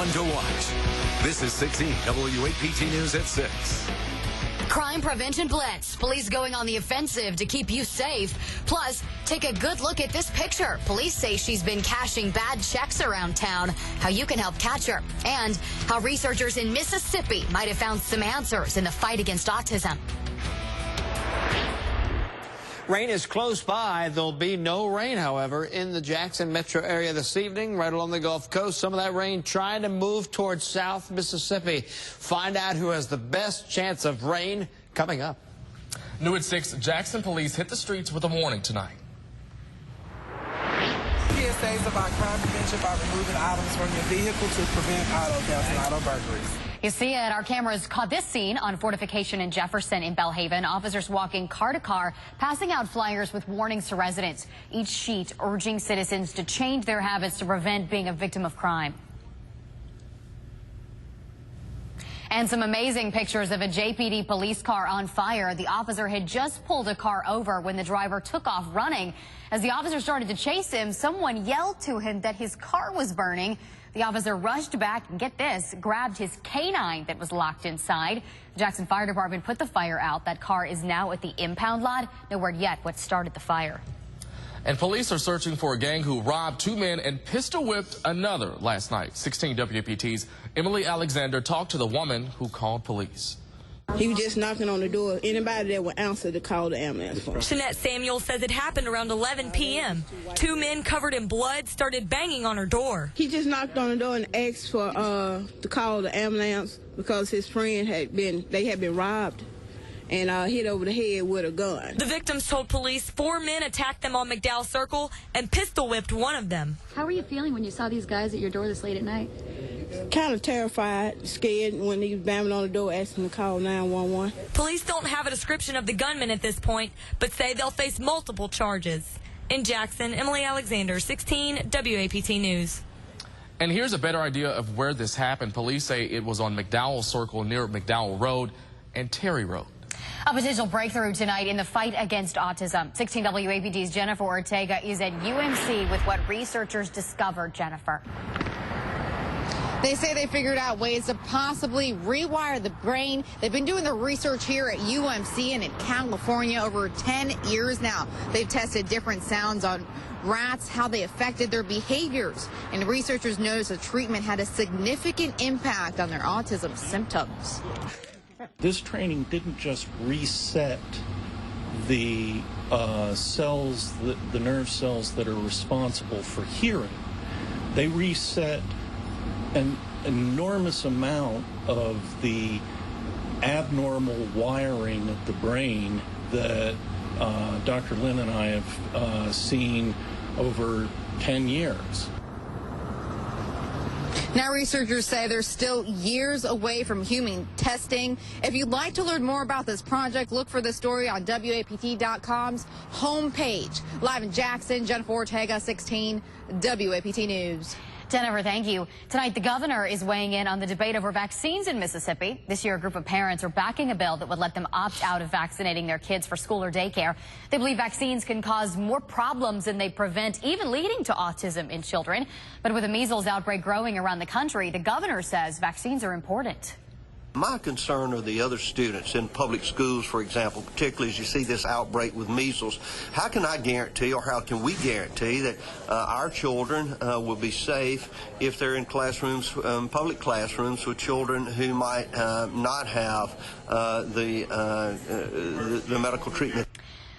one to watch. This is 16 WAPT News at 6. Crime Prevention Blitz. Police going on the offensive to keep you safe. Plus, take a good look at this picture. Police say she's been cashing bad checks around town. How you can help catch her. And how researchers in Mississippi might have found some answers in the fight against autism. Rain is close by. There'll be no rain, however, in the Jackson metro area this evening, right along the Gulf Coast. Some of that rain trying to move towards South Mississippi. Find out who has the best chance of rain coming up. New at 6, Jackson police hit the streets with a warning tonight. PSAs about crime prevention by removing items from your vehicle to prevent auto theft and auto burglaries. You see it. Our cameras caught this scene on Fortification in Jefferson in Belhaven. Officers walking car to car, passing out flyers with warnings to residents. Each sheet urging citizens to change their habits to prevent being a victim of crime. And some amazing pictures of a JPD police car on fire. The officer had just pulled a car over when the driver took off running. As the officer started to chase him, someone yelled to him that his car was burning. The officer rushed back and, get this, grabbed his canine that was locked inside. The Jackson Fire Department put the fire out. That car is now at the impound lot. No word yet what started the fire. And police are searching for a gang who robbed 2 men and pistol whipped another last night. 16 WAPT's Emily Alexander talked to the woman who called police. He was just knocking on the door. Anybody that would answer to call the ambulance for him. Shanette Samuel says it happened around 11 p.m. 2 men covered in blood started banging on her door. He just knocked on the door and asked for to call the ambulance because his friend had been robbed and hit over the head with a gun. The victims told police 4 men attacked them on McDowell Circle and pistol whipped one of them. How were you feeling when you saw these guys at your door this late at night? Kind of terrified, scared when he was banging on the door asking to call 911. Police don't have a description of the gunman at this point, but say they'll face multiple charges. In Jackson, Emily Alexander, 16 WAPT News. And here's a better idea of where this happened. Police say it was on McDowell Circle near McDowell Road and Terry Road. A potential breakthrough tonight in the fight against autism. 16 WAPT's Jennifer Ortega is at UMC with what researchers discovered. Jennifer. They say they figured out ways to possibly rewire the brain. They've been doing the research here at UMC and in California over 10 years now. They've tested different sounds on rats, how they affected their behaviors. And researchers noticed the treatment had a significant impact on their autism symptoms. This training didn't just reset the cells, the nerve cells that are responsible for hearing. They reset an enormous amount of the abnormal wiring of the brain that Dr. Lynn and I have seen over 10 years. Now researchers say they're still years away from human testing. If you'd like to learn more about this project, look for the story on WAPT.com's homepage. Live in Jackson, Jennifer Ortega, 16 WAPT News. Jennifer, thank you. Tonight, the governor is weighing in on the debate over vaccines in Mississippi. This year, a group of parents are backing a bill that would let them opt out of vaccinating their kids for school or daycare. They believe vaccines can cause more problems than they prevent, even leading to autism in children. But with a measles outbreak growing around the country, the governor says vaccines are important. My concern are the other students in public schools, for example, particularly as you see this outbreak with measles. How can I guarantee, or how can we guarantee, that our children will be safe if they're in classrooms, public classrooms, with children who might not have the medical treatment?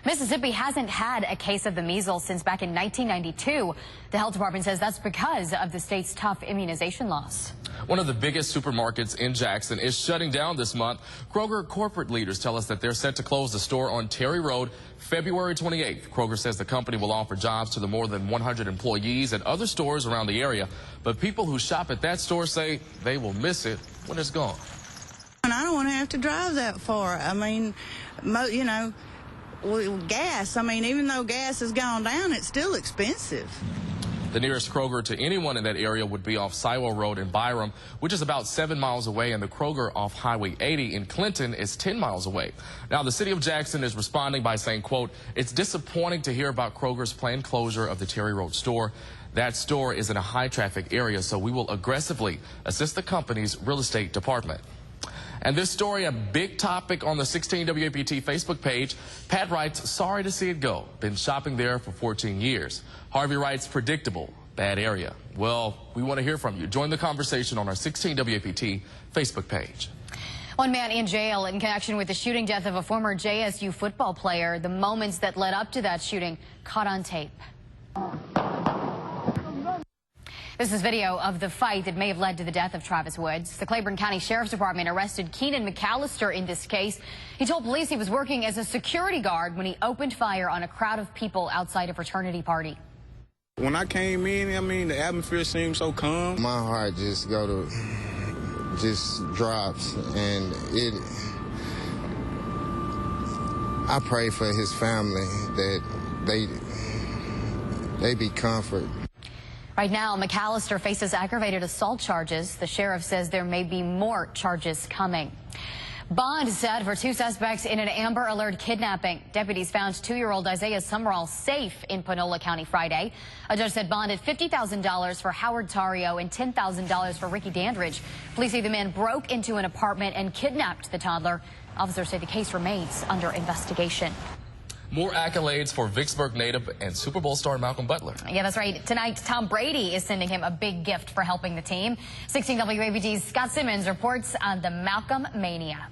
Mississippi hasn't had a case of the measles since back in 1992. The health department says that's because of the state's tough immunization laws. One of the biggest supermarkets in Jackson is shutting down this month. Kroger corporate leaders tell us that they're set to close the store on Terry Road February 28th. Kroger says the company will offer jobs to the more than 100 employees at other stores around the area. But people who shop at that store say they will miss it when it's gone. And I don't want to have to drive that far. I mean, you know, gas. I mean, even though gas has gone down, it's still expensive. The nearest Kroger to anyone in that area would be off Sywell Road in Byram, which is about 7 miles away, and the Kroger off Highway 80 in Clinton is 10 miles away. Now, the city of Jackson is responding by saying, quote, "It's disappointing to hear about Kroger's planned closure of the Terry Road store. That store is in a high-traffic area, so we will aggressively assist the company's real estate department. And this story, a big topic on the 16 WAPT Facebook page. Pat writes, sorry to see it go. Been shopping there for 14 years. Harvey writes, predictable, bad area. Well, we want to hear from you. Join the conversation on our 16 WAPT Facebook page. One man in jail in connection with the shooting death of a former JSU football player. The moments that led up to that shooting caught on tape. This is video of the fight that may have led to the death of Travis Woods. The Claiborne County Sheriff's Department arrested Keenan McAllister in this case. He told police he was working as a security guard when he opened fire on a crowd of people outside a fraternity party. When I came in, I mean, the atmosphere seemed so calm. My heart just drops, and I pray for his family that they be comforted. Right now, McAllister faces aggravated assault charges. The sheriff says there may be more charges coming. Bond set for 2 suspects in an Amber Alert kidnapping. Deputies found 2-year-old Isaiah Summerall safe in Panola County Friday. A judge said bond at $50,000 for Howard Tario and $10,000 for Ricky Dandridge. Police say the man broke into an apartment and kidnapped the toddler. Officers say the case remains under investigation. More accolades for Vicksburg native and Super Bowl star Malcolm Butler. Yeah, that's right. Tonight, Tom Brady is sending him a big gift for helping the team. 16 WAPT's Scott Simmons reports on the Malcolm Mania.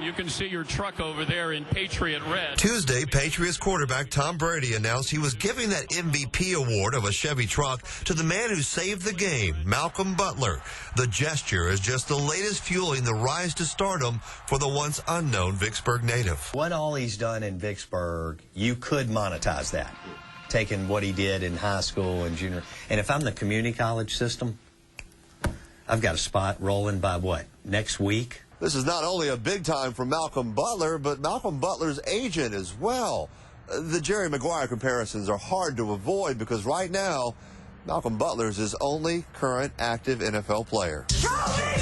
You can see your truck over there in Patriot Red. Tuesday, Patriots quarterback Tom Brady announced he was giving that MVP award of a Chevy truck to the man who saved the game, Malcolm Butler. The gesture is just the latest fueling the rise to stardom for the once unknown Vicksburg native. What all he's done in Vicksburg, you could monetize that, taking what he did in high school and junior. And if I'm the community college system, I've got a spot rolling by what, next week? This is not only a big time for Malcolm Butler, but Malcolm Butler's agent as well. The Jerry Maguire comparisons are hard to avoid because right now, Malcolm Butler's his only current active NFL player. Show me